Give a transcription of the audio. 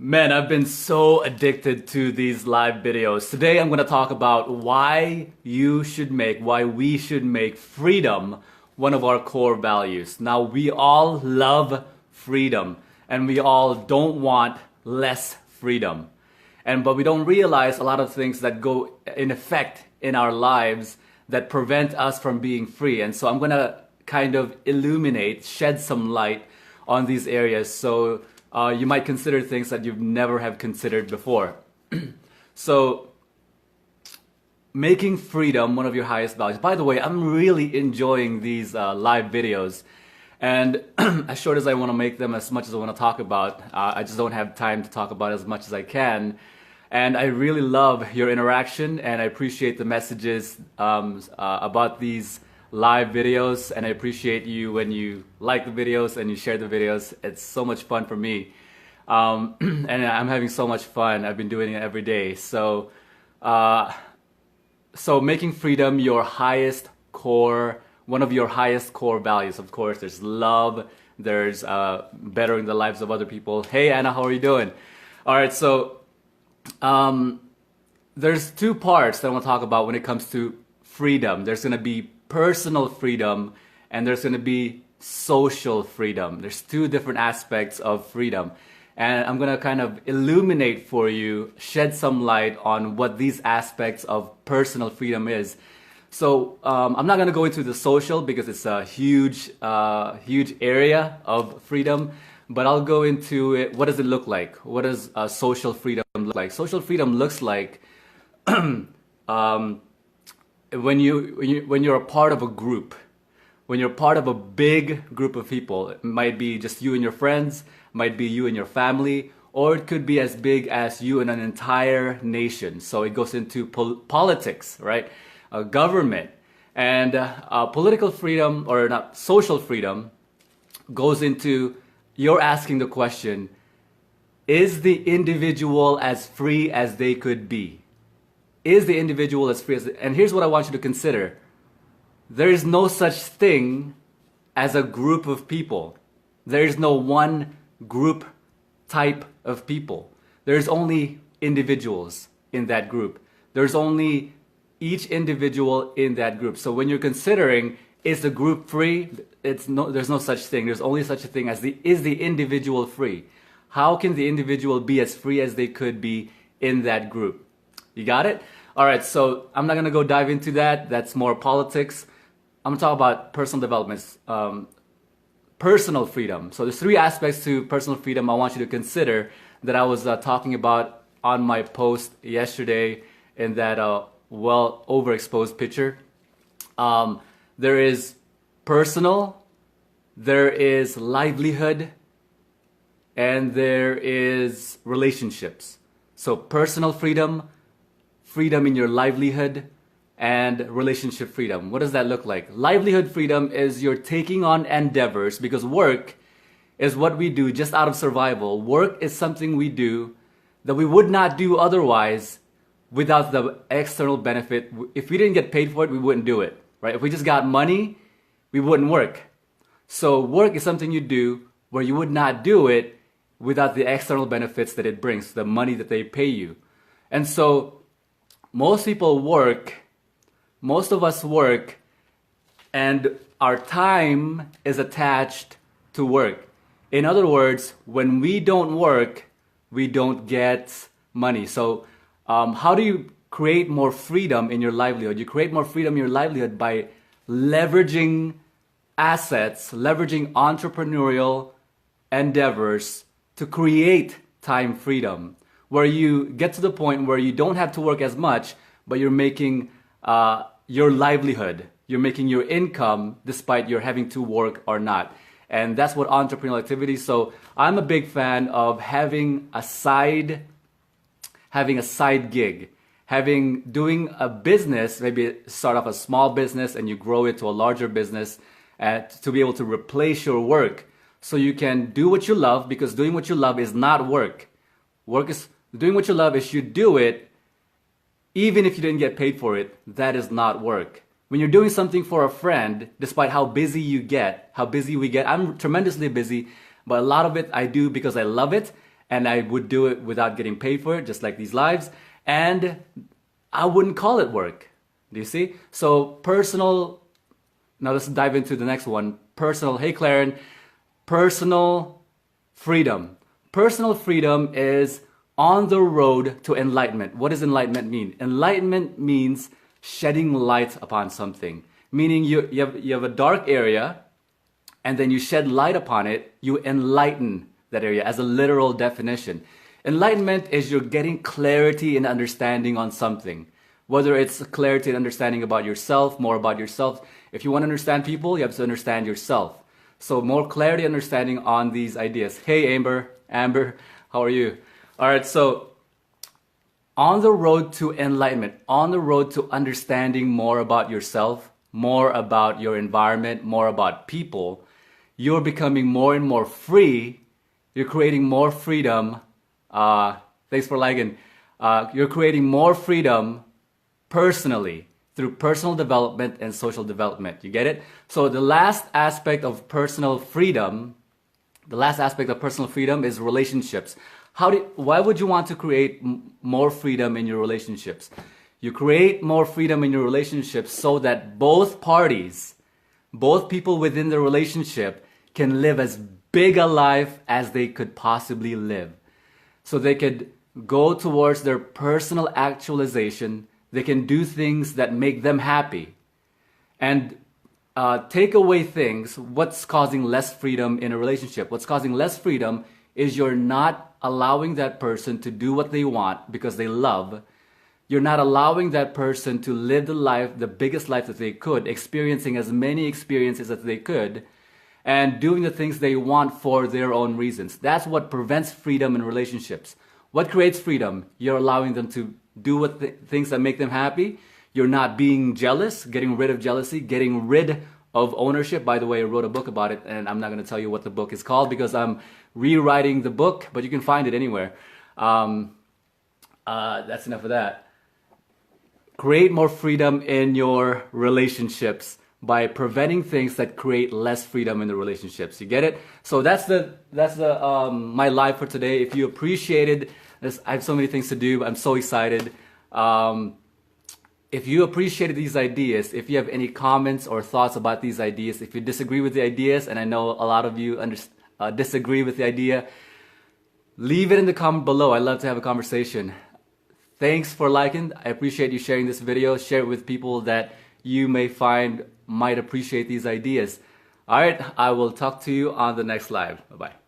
Man, I've been so addicted to these live videos. Today I'm going to talk about why we should make freedom one of our core values. Now, we all love freedom and we all don't want less freedom. But we don't realize a lot of things that go in effect in our lives that prevent us from being free. And so I'm going to kind of shed some light on these areas. So you might consider things that you've never have considered before. So, making freedom one of your highest values. By the way, I'm really enjoying these live videos. And as short as I want to make them, as much as I want to talk about, I just don't have time to talk about as much as I can. And I really love your interaction, and I appreciate the messages about these live videos, and I appreciate you when you like the videos and you share the videos. It's so much fun for me, and I'm having so much fun. I've been doing it every day. So making freedom your highest core, one of your highest core values. Of course, there's love, there's bettering the lives of other people. Hey Anna, how are you doing? All right, so there's two parts that I want to talk about when it comes to freedom. There's going to be personal freedom and there's going to be social freedom. There's two different aspects of freedom, and I'm going to kind of illuminate for you, shed some light on what these aspects of personal freedom is. So I'm not going to go into the social because it's a huge area of freedom, but I'll go into it. What does it look like? What does social freedom look like? Social freedom looks like when you're a part of a group, when you're part of a big group of people. It might be just you and your friends, might be you and your family, or it could be as big as you and an entire nation. So it goes into politics, right? Government. And political freedom, or not, social freedom goes into you're asking the question, is the individual as free as they could be? Is the individual as free as... And here's what I want you to consider. There is no such thing as a group of people. There is no one group type of people. There's only individuals in that group. There's only each individual in that group. So when you're considering, is the group free? There's no such thing. There's only such a thing as is the individual free? How can the individual be as free as they could be in that group? You got it? All right, so I'm not going to go dive into that. That's more politics. I'm going to talk about personal developments, personal freedom. So there's three aspects to personal freedom I want you to consider that I was talking about on my post yesterday in that well overexposed picture. There is personal, there is livelihood, and there is relationships. So personal freedom, freedom in your livelihood, and relationship freedom. What does that look like? Livelihood freedom is you're taking on endeavors, because work is what we do just out of survival. Work is something we do that we would not do otherwise without the external benefit. If we didn't get paid for it, we wouldn't do it, right? If we just got money, we wouldn't work. So work is something you do where you would not do it without the external benefits that it brings, the money that they pay you. And so most of us work, and our time is attached to work. In other words, when we don't work, we don't get money. So how do you create more freedom in your livelihood? You create more freedom in your livelihood by leveraging assets, leveraging entrepreneurial endeavors to create time freedom, where you get to the point where you don't have to work as much, but you're making your livelihood, you're making your income despite you're having to work or not. And that's what entrepreneurial activity. So I'm a big fan of having a side gig, doing a business, maybe start off a small business and you grow it to a larger business to be able to replace your work. So you can do what you love, because doing what you love is not work. Doing what you love is you do it even if you didn't get paid for it. That is not work. When you're doing something for a friend, despite how busy we get, I'm tremendously busy, but a lot of it I do because I love it, and I would do it without getting paid for it, just like these lives, and I wouldn't call it work. Do you see? So personal, now let's dive into the next one. Personal, hey Claren, personal freedom. Personal freedom is on the road to enlightenment. What does enlightenment mean? Enlightenment means shedding light upon something. Meaning you have a dark area, and then you shed light upon it, you enlighten that area as a literal definition. Enlightenment is you're getting clarity and understanding on something. Whether it's clarity and understanding about yourself, more about yourself. If you want to understand people, you have to understand yourself. So more clarity and understanding on these ideas. Hey Amber, how are you? All right, so on the road to enlightenment, on the road to understanding more about yourself, more about your environment, more about people, you're becoming more and more free. You're creating more freedom. Thanks for liking. You're creating more freedom personally through personal development and social development. You get it? So the last aspect of personal freedom, is relationships. Why would you want to create more freedom in your relationships? You create more freedom in your relationships so that both parties, both people within the relationship can live as big a life as they could possibly live. So they could go towards their personal actualization. They can do things that make them happy. And take away things, what's causing less freedom in a relationship? What's causing less freedom is you're not allowing that person to do what they want because they love. You're not allowing that person to live the life, the biggest life that they could, experiencing as many experiences as they could, and doing the things they want for their own reasons. That's what prevents freedom in relationships. What creates freedom? You're allowing them to do things that make them happy. You're not being jealous, getting rid of jealousy, getting rid of ownership. By the way, I wrote a book about it, and I'm not going to tell you what the book is called because I'm rewriting the book, but you can find it anywhere. That's enough of that. Create more freedom in your relationships by preventing things that create less freedom in the relationships. You get it? So that's my live for today. If you appreciated this, I have so many things to do. I'm so excited. If you appreciated these ideas, if you have any comments or thoughts about these ideas, if you disagree with the ideas, and I know a lot of you disagree with the idea, leave it in the comment below. I love to have a conversation. Thanks for liking. I appreciate you sharing this video. Share it with people that you may find might appreciate these ideas. All right, I will talk to you on the next live. Bye-bye.